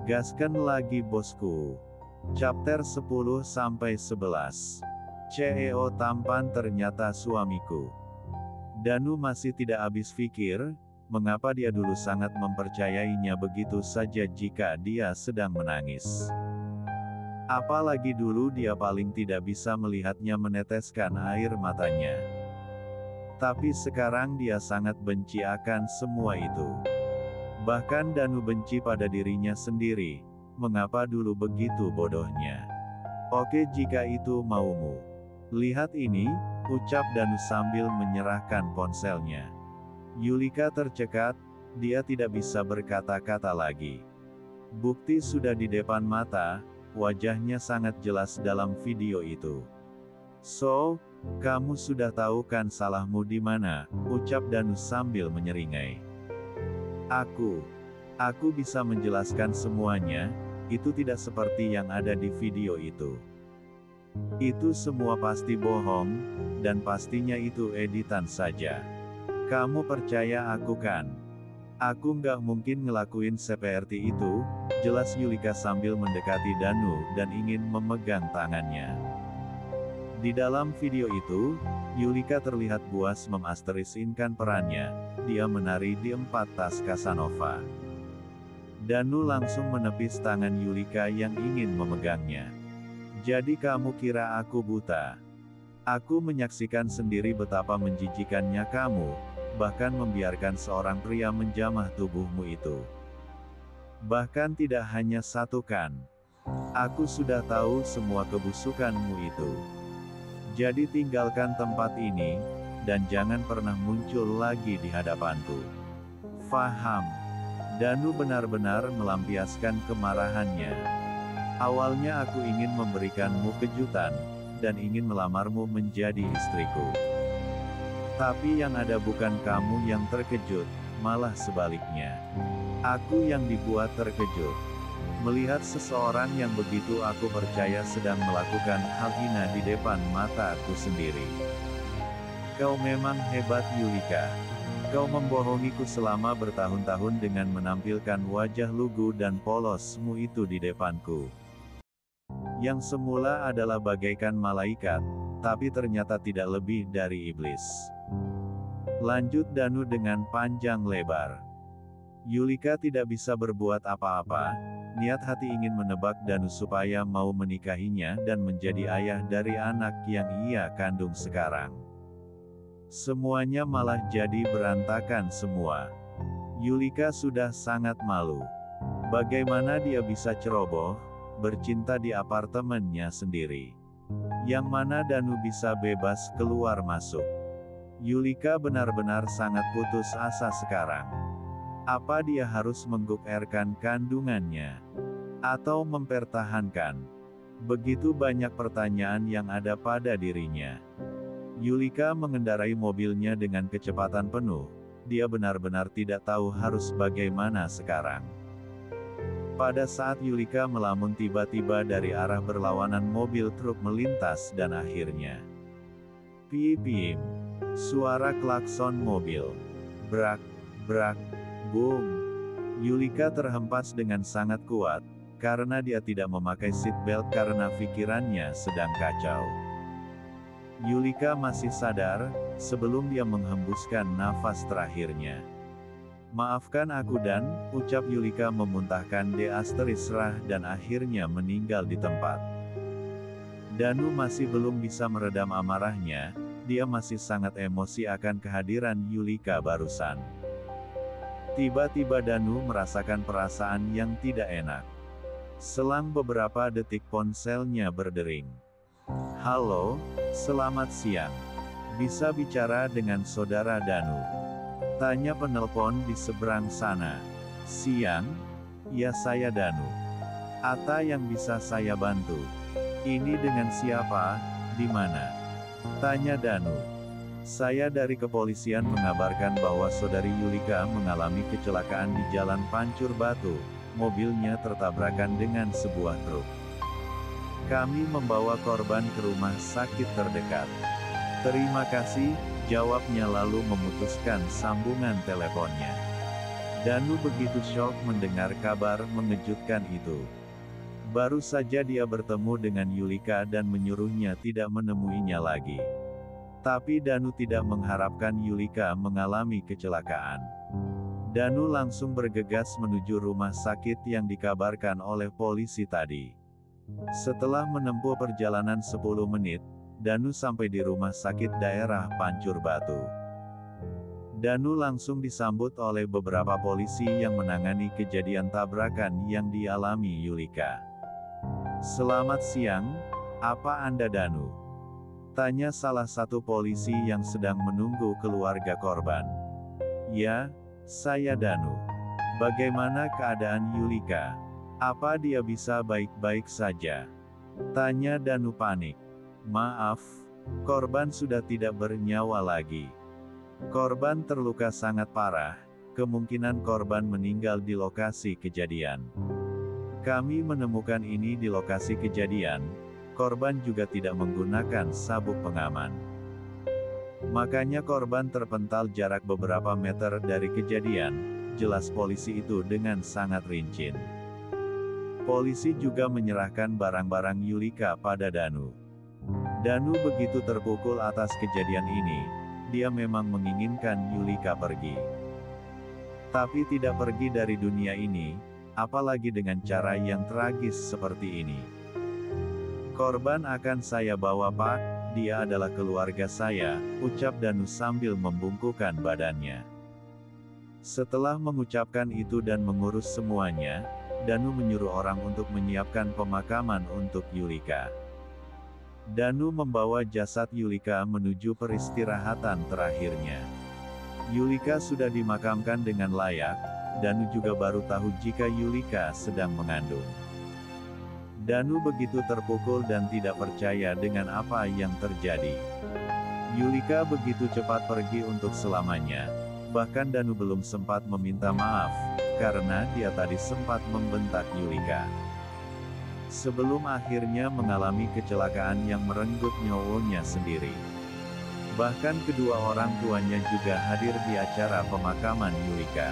Gaskan lagi bosku. Chapter 10-11. CEO tampan ternyata suamiku. Danu masih tidak habis pikir, mengapa dia dulu sangat mempercayainya begitu saja jika dia sedang menangis. Apalagi dulu dia paling tidak bisa melihatnya meneteskan air matanya. Tapi sekarang dia sangat benci akan semua itu. Bahkan Danu benci pada dirinya sendiri, mengapa dulu begitu bodohnya. Oke, jika itu maumu. Lihat ini, ucap Danu sambil menyerahkan ponselnya. Yulika tercekat, dia tidak bisa berkata-kata lagi. Bukti sudah di depan mata, wajahnya sangat jelas dalam video itu. So, kamu sudah tahu kan salahmu di mana, ucap Danu sambil menyeringai. Aku bisa menjelaskan semuanya, itu tidak seperti yang ada di video itu. Itu semua pasti bohong, dan pastinya itu editan saja. Kamu percaya aku kan? Aku nggak mungkin ngelakuin seperti itu, jelas Yulika sambil mendekati Danu dan ingin memegang tangannya. Di dalam video itu, Yulika terlihat puas memasteriskan perannya, dia menari di 4 tas Casanova. Danu langsung menepis tangan Yulika yang ingin memegangnya. Jadi kamu kira aku buta? Aku menyaksikan sendiri betapa menjijikannya kamu, bahkan membiarkan seorang pria menjamah tubuhmu itu. Bahkan tidak hanya satu kan. Aku sudah tahu semua kebusukanmu itu. Jadi tinggalkan tempat ini, dan jangan pernah muncul lagi di hadapanku. Faham? Danu benar-benar melampiaskan kemarahannya. Awalnya aku ingin memberikanmu kejutan, dan ingin melamarmu menjadi istriku. Tapi yang ada bukan kamu yang terkejut, malah sebaliknya. Aku yang dibuat terkejut. Melihat seseorang yang begitu aku percaya sedang melakukan hal hina di depan mata aku sendiri. Kau memang hebat Yulika. Kau membohongiku selama bertahun-tahun dengan menampilkan wajah lugu dan polosmu itu di depanku. Yang semula adalah bagaikan malaikat, tapi ternyata tidak lebih dari iblis. Lanjut Danu dengan panjang lebar. Yulika tidak bisa berbuat apa-apa, niat hati ingin menebak Danu supaya mau menikahinya dan menjadi ayah dari anak yang ia kandung sekarang. Semuanya malah jadi berantakan semua. Yulika sudah sangat malu. Bagaimana dia bisa ceroboh, bercinta di apartemennya sendiri. Yang mana Danu bisa bebas keluar masuk. Yulika benar-benar sangat putus asa sekarang. Apa dia harus menggugurkan kandungannya? Atau mempertahankan? Begitu banyak pertanyaan yang ada pada dirinya. Yulika mengendarai mobilnya dengan kecepatan penuh. Dia benar-benar tidak tahu harus bagaimana sekarang. Pada saat Yulika melamun tiba-tiba dari arah berlawanan mobil truk melintas dan akhirnya. Piip-piip. Suara klakson mobil. Brak, brak. Boom! Yulika terhempas dengan sangat kuat, karena dia tidak memakai seatbelt karena pikirannya sedang kacau. Yulika masih sadar, sebelum dia menghembuskan nafas terakhirnya. Maafkan aku dan, ucap Yulika memuntahkan D***rah dan akhirnya meninggal di tempat. Danu masih belum bisa meredam amarahnya, dia masih sangat emosi akan kehadiran Yulika barusan. Tiba-tiba Danu merasakan perasaan yang tidak enak. Selang beberapa detik ponselnya berdering. Halo, selamat siang. Bisa bicara dengan saudara Danu? Tanya penelpon di seberang sana. Siang? Ya, saya Danu. Ata yang bisa saya bantu? Ini dengan siapa? Di mana? Tanya Danu. Saya dari kepolisian mengabarkan bahwa saudari Yulika mengalami kecelakaan di Jalan Pancur Batu. Mobilnya tertabrakan dengan sebuah truk. Kami membawa korban ke rumah sakit terdekat. Terima kasih, jawabnya lalu memutuskan sambungan teleponnya. Danu begitu syok mendengar kabar mengejutkan itu. Baru saja dia bertemu dengan Yulika dan menyuruhnya tidak menemuinya lagi. Tapi Danu tidak mengharapkan Yulika mengalami kecelakaan. Danu langsung bergegas menuju rumah sakit yang dikabarkan oleh polisi tadi. Setelah menempuh perjalanan 10 menit, Danu sampai di rumah sakit daerah Pancur Batu. Danu langsung disambut oleh beberapa polisi yang menangani kejadian tabrakan yang dialami Yulika. "Selamat siang, apa Anda Danu?" tanya salah satu polisi yang sedang menunggu keluarga korban. "Ya, saya Danu. Bagaimana keadaan Yulika? Apa dia bisa baik-baik saja?" tanya Danu panik. "Maaf, korban sudah tidak bernyawa lagi. Korban terluka sangat parah, kemungkinan korban meninggal di lokasi kejadian. Kami menemukan ini di lokasi kejadian, korban juga tidak menggunakan sabuk pengaman. Makanya korban terpental jarak beberapa meter dari kejadian," jelas polisi itu dengan sangat rinci. Polisi juga menyerahkan barang-barang Yulika pada Danu. Danu begitu terpukul atas kejadian ini, dia memang menginginkan Yulika pergi. Tapi tidak pergi dari dunia ini, apalagi dengan cara yang tragis seperti ini. "Korban akan saya bawa Pak, dia adalah keluarga saya," ucap Danu sambil membungkukkan badannya. Setelah mengucapkan itu dan mengurus semuanya, Danu menyuruh orang untuk menyiapkan pemakaman untuk Yulika. Danu membawa jasad Yulika menuju peristirahatan terakhirnya. Yulika sudah dimakamkan dengan layak, Danu juga baru tahu jika Yulika sedang mengandung. Danu begitu terpukul dan tidak percaya dengan apa yang terjadi. Yulika begitu cepat pergi untuk selamanya, bahkan Danu belum sempat meminta maaf, karena dia tadi sempat membentak Yulika. Sebelum akhirnya mengalami kecelakaan yang merenggut nyawanya sendiri. Bahkan kedua orang tuanya juga hadir di acara pemakaman Yulika.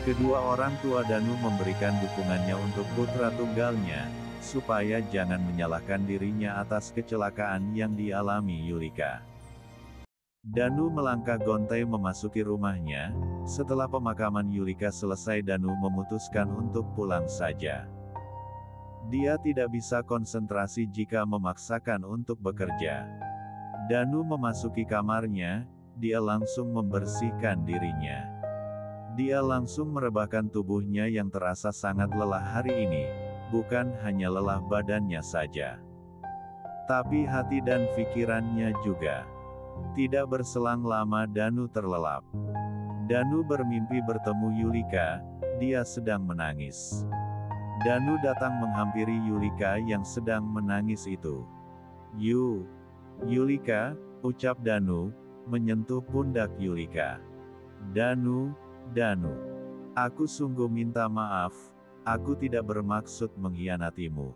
Kedua orang tua Danu memberikan dukungannya untuk putra tunggalnya, supaya jangan menyalahkan dirinya atas kecelakaan yang dialami Yulika. Danu melangkah gontai memasuki rumahnya. Setelah pemakaman Yulika selesai, Danu memutuskan untuk pulang saja. Dia tidak bisa konsentrasi jika memaksakan untuk bekerja. Danu memasuki kamarnya, dia langsung membersihkan dirinya. Dia langsung merebahkan tubuhnya yang terasa sangat lelah hari ini. Bukan hanya lelah badannya saja, tapi hati dan pikirannya juga. Tidak berselang lama Danu terlelap. Danu bermimpi bertemu Yulika, dia sedang menangis. Danu datang menghampiri Yulika yang sedang menangis itu. Yulika, ucap Danu, menyentuh pundak Yulika. Danu, aku sungguh minta maaf. Aku tidak bermaksud mengkhianatimu.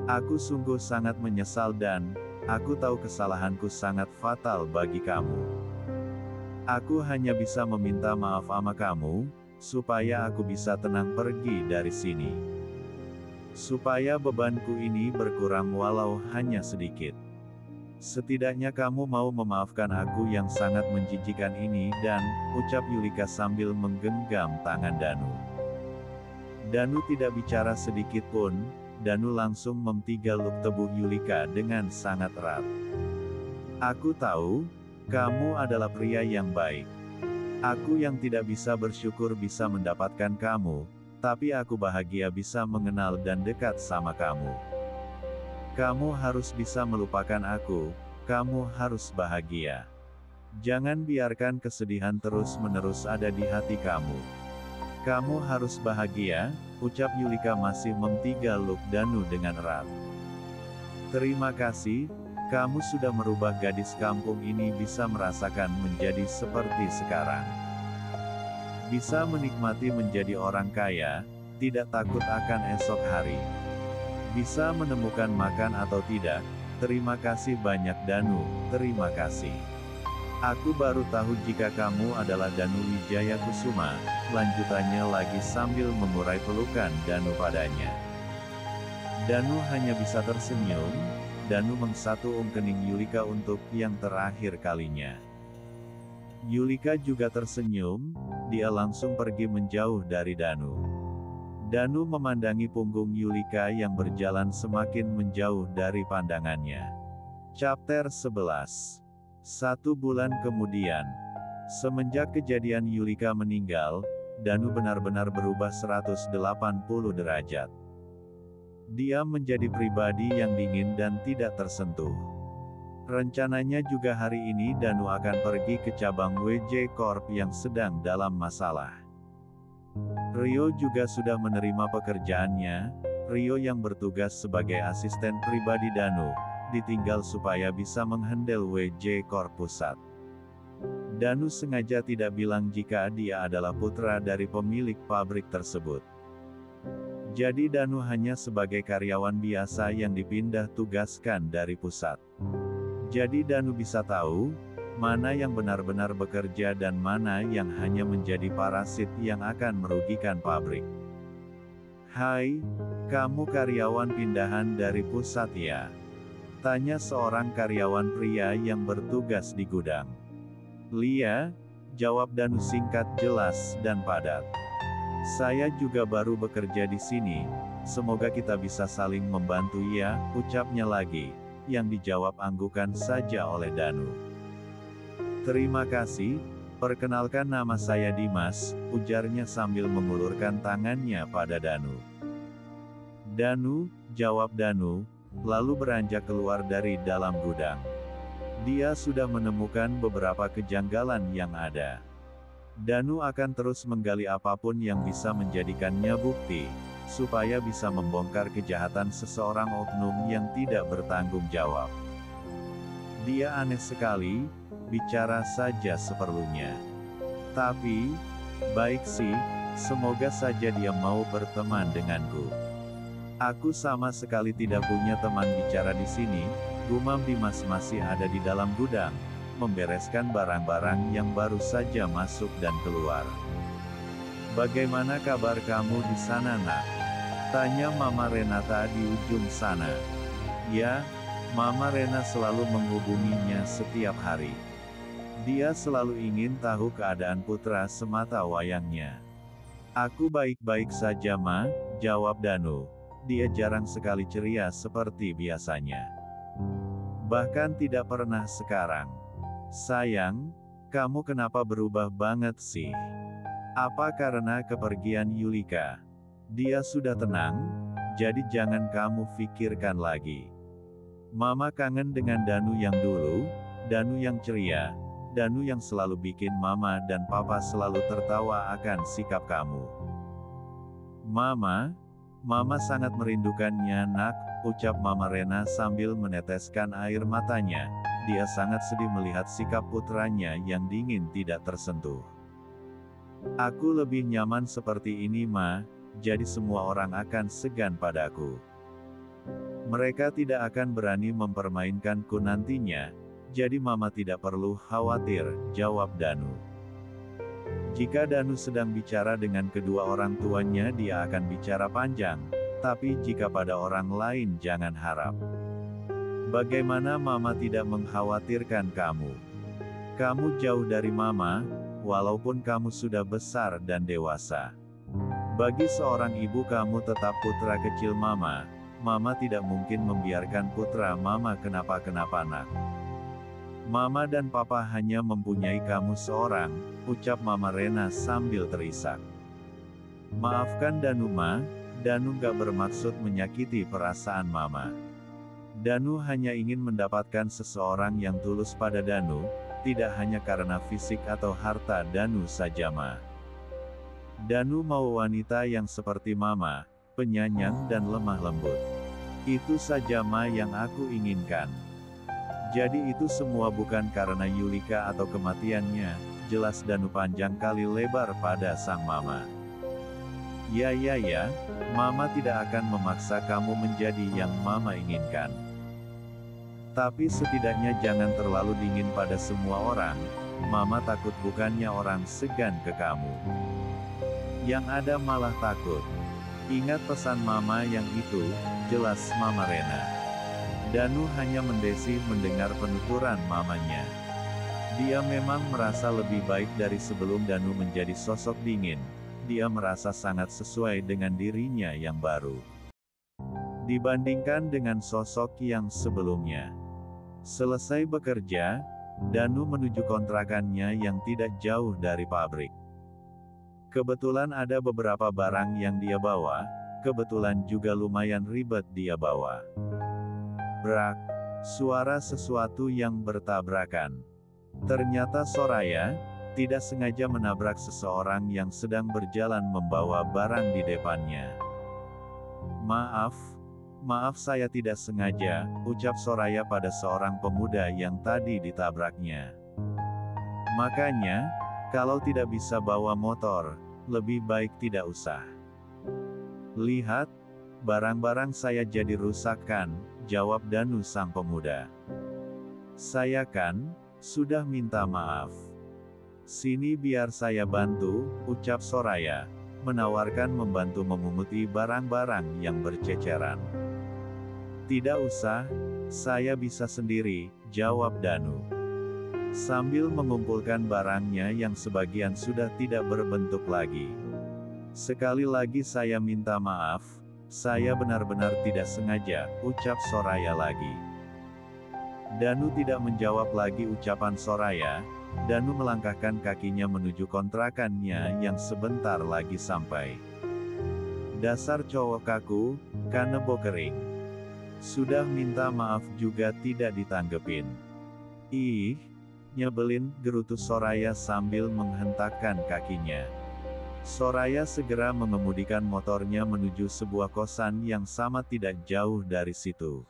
Aku sungguh sangat menyesal dan aku tahu kesalahanku sangat fatal bagi kamu. Aku hanya bisa meminta maaf sama kamu, supaya aku bisa tenang pergi dari sini. Supaya bebanku ini berkurang walau hanya sedikit. Setidaknya kamu mau memaafkan aku yang sangat menjijikan ini dan, ucap Yulika sambil menggenggam tangan Danu. Danu tidak bicara sedikit pun, Danu langsung memtigaluk tubuh Yulika dengan sangat erat. Aku tahu, kamu adalah pria yang baik. Aku yang tidak bisa bersyukur bisa mendapatkan kamu, tapi aku bahagia bisa mengenal dan dekat sama kamu. Kamu harus bisa melupakan aku, kamu harus bahagia. Jangan biarkan kesedihan terus-menerus ada di hati kamu. Kamu harus bahagia, ucap Yulika masih memtigaluk Danu dengan erat. Terima kasih, kamu sudah merubah gadis kampung ini bisa merasakan menjadi seperti sekarang. Bisa menikmati menjadi orang kaya, tidak takut akan esok hari. Bisa menemukan makan atau tidak, terima kasih banyak Danu, terima kasih. Aku baru tahu jika kamu adalah Danu Wijaya Kusuma, lanjutannya lagi sambil mengurai pelukan Danu padanya. Danu hanya bisa tersenyum. Danu mengsatu kening Yulika untuk yang terakhir kalinya. Yulika juga tersenyum, dia langsung pergi menjauh dari Danu. Danu memandangi punggung Yulika yang berjalan semakin menjauh dari pandangannya. Chapter 11. 1 bulan kemudian. Semenjak kejadian Yulika meninggal, Danu benar-benar berubah 180 derajat. Dia menjadi pribadi yang dingin dan tidak tersentuh. Rencananya juga hari ini Danu akan pergi ke cabang WJ Corp yang sedang dalam masalah. Rio juga sudah menerima pekerjaannya. Rio yang bertugas sebagai asisten pribadi Danu, ditinggal supaya bisa menghandle WJ Corp pusat. Danu sengaja tidak bilang jika dia adalah putra dari pemilik pabrik tersebut. Jadi Danu hanya sebagai karyawan biasa yang dipindah tugaskan dari pusat. Jadi Danu bisa tahu, mana yang benar-benar bekerja dan mana yang hanya menjadi parasit yang akan merugikan pabrik. Hai, kamu karyawan pindahan dari pusat ya? Tanya seorang karyawan pria yang bertugas di gudang. Lia, jawab Danu singkat jelas dan padat. Saya juga baru bekerja di sini, semoga kita bisa saling membantu ya, ucapnya lagi, yang dijawab anggukan saja oleh Danu. Terima kasih, perkenalkan nama saya Dimas, ujarnya sambil mengulurkan tangannya pada Danu. Danu, jawab Danu, lalu beranjak keluar dari dalam gudang. Dia sudah menemukan beberapa kejanggalan yang ada. Danu akan terus menggali apapun yang bisa menjadikannya bukti, supaya bisa membongkar kejahatan seseorang oknum yang tidak bertanggung jawab. Dia aneh sekali, bicara saja seperlunya. Tapi, baik sih, semoga saja dia mau berteman denganku. Aku sama sekali tidak punya teman bicara di sini, gumam Dimas masih ada di dalam gudang, membereskan barang-barang yang baru saja masuk dan keluar. Bagaimana kabar kamu di sana nak? Tanya Mama Renata di ujung sana. Ya, Mama Rena selalu menghubunginya setiap hari. Dia selalu ingin tahu keadaan putra semata wayangnya. Aku baik-baik saja Ma, jawab Danu. Dia jarang sekali ceria seperti biasanya. Bahkan tidak pernah sekarang. Sayang, kamu kenapa berubah banget sih? Apa karena kepergian Yulika? Dia sudah tenang, jadi jangan kamu pikirkan lagi. Mama kangen dengan Danu yang dulu, Danu yang ceria, Danu yang selalu bikin Mama dan Papa selalu tertawa akan sikap kamu. Mama sangat merindukannya nak, ucap Mama Rena sambil meneteskan air matanya. Dia sangat sedih melihat sikap putranya yang dingin tidak tersentuh. Aku lebih nyaman seperti ini Ma, jadi semua orang akan segan padaku. Mereka tidak akan berani mempermainkanku nantinya, jadi Mama tidak perlu khawatir, jawab Danu. Jika Danu sedang bicara dengan kedua orang tuanya dia akan bicara panjang, tapi jika pada orang lain jangan harap. Bagaimana Mama tidak mengkhawatirkan kamu? Kamu jauh dari Mama, walaupun kamu sudah besar dan dewasa. Bagi seorang ibu kamu tetap putra kecil Mama. Mama tidak mungkin membiarkan putra Mama kenapa-kenapa nak. Mama dan Papa hanya mempunyai kamu seorang, ucap Mama Rena sambil terisak. Maafkan Danu Ma, Danu gak bermaksud menyakiti perasaan Mama. Danu hanya ingin mendapatkan seseorang yang tulus pada Danu, tidak hanya karena fisik atau harta Danu saja Ma. Danu mau wanita yang seperti Mama, penyayang dan lemah lembut. Itu saja Ma yang aku inginkan. Jadi itu semua bukan karena Yulika atau kematiannya, jelas Danu panjang kali lebar pada sang Mama. Ya, Mama tidak akan memaksa kamu menjadi yang Mama inginkan. Tapi setidaknya jangan terlalu dingin pada semua orang, Mama takut bukannya orang segan ke kamu. Yang ada malah takut. Ingat pesan Mama yang itu, jelas Mama Rena. Danu hanya mendesih mendengar penuturan mamanya. Dia memang merasa lebih baik dari sebelum Danu menjadi sosok dingin. Dia merasa sangat sesuai dengan dirinya yang baru. Dibandingkan dengan sosok yang sebelumnya. Selesai bekerja, Danu menuju kontrakannya yang tidak jauh dari pabrik. Kebetulan ada beberapa barang yang dia bawa, kebetulan juga lumayan ribet dia bawa. Brak, suara sesuatu yang bertabrakan. Ternyata Soraya tidak sengaja menabrak seseorang yang sedang berjalan membawa barang di depannya. Maaf saya tidak sengaja, ucap Soraya pada seorang pemuda yang tadi ditabraknya. Makanya, kalau tidak bisa bawa motor, lebih baik tidak usah. Lihat, barang-barang saya jadi rusak kan, jawab Danu sang pemuda. Saya kan, sudah minta maaf. Sini biar saya bantu, ucap Soraya, menawarkan membantu memunguti barang-barang yang berceceran. Tidak usah, saya bisa sendiri, jawab Danu. Sambil mengumpulkan barangnya yang sebagian sudah tidak berbentuk lagi. Sekali lagi saya minta maaf, saya benar-benar tidak sengaja, ucap Soraya lagi. Danu tidak menjawab lagi ucapan Soraya. Danu melangkahkan kakinya menuju kontrakannya yang sebentar lagi sampai. Dasar cowok kaku, kanebo kering. Sudah minta maaf juga tidak ditanggepin. Ih, nyebelin, gerutu Soraya sambil menghentakkan kakinya. Soraya segera mengemudikan motornya menuju sebuah kosan yang sama tidak jauh dari situ.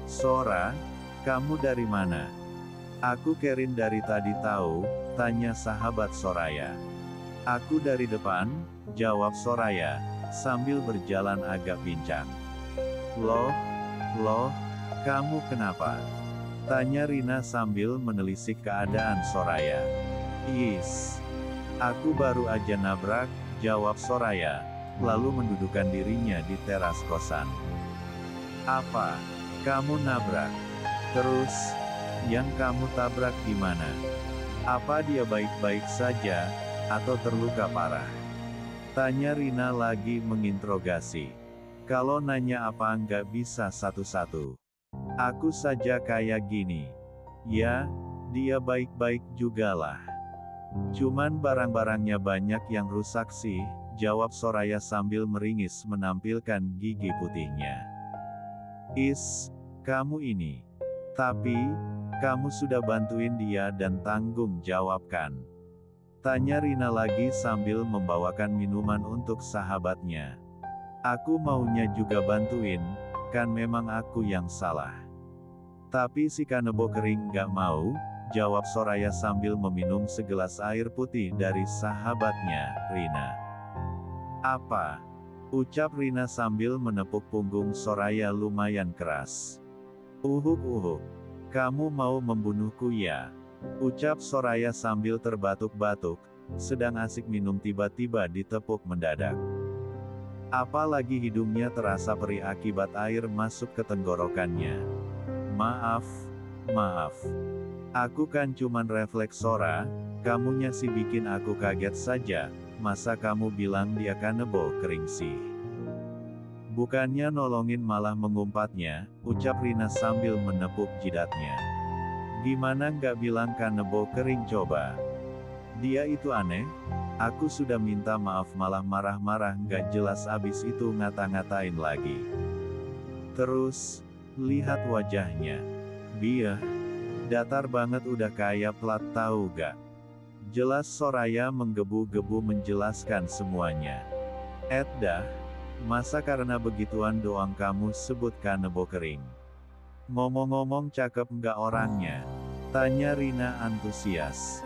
Sora, kamu dari mana? Aku Kerin dari tadi tahu, tanya sahabat Soraya. Aku dari depan, jawab Soraya, sambil berjalan agak pincang. Loh, kamu kenapa? Tanya Rina sambil menelisik keadaan Soraya. Aku baru aja nabrak, jawab Soraya, lalu mendudukkan dirinya di teras kosan. Apa? Kamu nabrak? Terus, yang kamu tabrak di mana? Apa dia baik-baik saja, atau terluka parah? Tanya Rina lagi menginterogasi. Kalau nanya apa nggak bisa satu-satu. Aku saja kayak gini. Ya, dia baik-baik jugalah. Cuman barang-barangnya banyak yang rusak sih, jawab Soraya sambil meringis menampilkan gigi putihnya. Kamu ini. Tapi, kamu sudah bantuin dia dan tanggung jawabkan. Tanya Rina lagi sambil membawakan minuman untuk sahabatnya. Aku maunya juga bantuin, kan memang aku yang salah. Tapi si kanebo kering nggak mau, jawab Soraya sambil meminum segelas air putih dari sahabatnya, Rina. Apa? Ucap Rina sambil menepuk punggung Soraya lumayan keras. Uhuk, kamu mau membunuhku ya? Ucap Soraya sambil terbatuk-batuk, sedang asik minum tiba-tiba ditepuk mendadak. Apalagi hidungnya terasa perih akibat air masuk ke tenggorokannya. Maaf. Aku kan cuman refleks Sora, kamunya sih bikin aku kaget saja, masa kamu bilang dia kanebo kering sih? Bukannya nolongin malah mengumpatnya, ucap Rina sambil menepuk jidatnya. Gimana nggak bilang kanebo kering coba? Dia itu aneh? Aku sudah minta maaf malah marah-marah nggak jelas abis itu ngata-ngatain lagi. Terus, lihat wajahnya. Biah, datar banget udah kayak plat tahu gak? Jelas Soraya menggebu-gebu menjelaskan semuanya. Dah, masa karena begituan doang kamu sebut kanebo kering? Ngomong-ngomong cakep nggak orangnya? Tanya Rina antusias.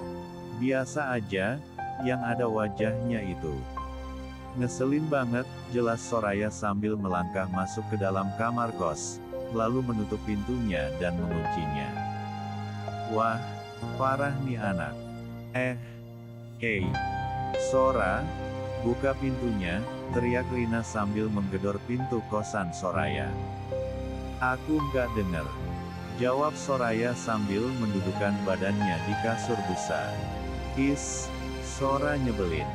Biasa aja, yang ada wajahnya itu. Ngeselin banget, jelas Soraya sambil melangkah masuk ke dalam kamar kos, lalu menutup pintunya dan menguncinya. Wah, parah nih anak. Hei, Sora, buka pintunya, teriak Rina sambil menggedor pintu kosan Soraya. Aku nggak denger, jawab Soraya sambil mendudukkan badannya di kasur busa. Sora nyebelin,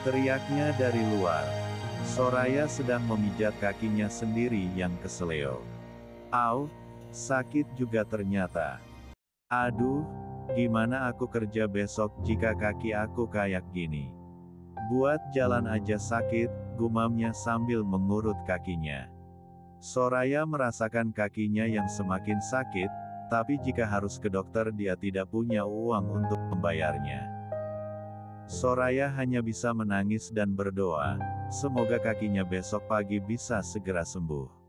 teriaknya dari luar. Soraya sedang memijat kakinya sendiri yang keseleo. Au, sakit juga ternyata. Aduh, gimana aku kerja besok jika kaki aku kayak gini? Buat jalan aja sakit, gumamnya sambil mengurut kakinya. Soraya merasakan kakinya yang semakin sakit, tapi jika harus ke dokter dia tidak punya uang untuk membayarnya. Soraya hanya bisa menangis dan berdoa, semoga kakinya besok pagi bisa segera sembuh.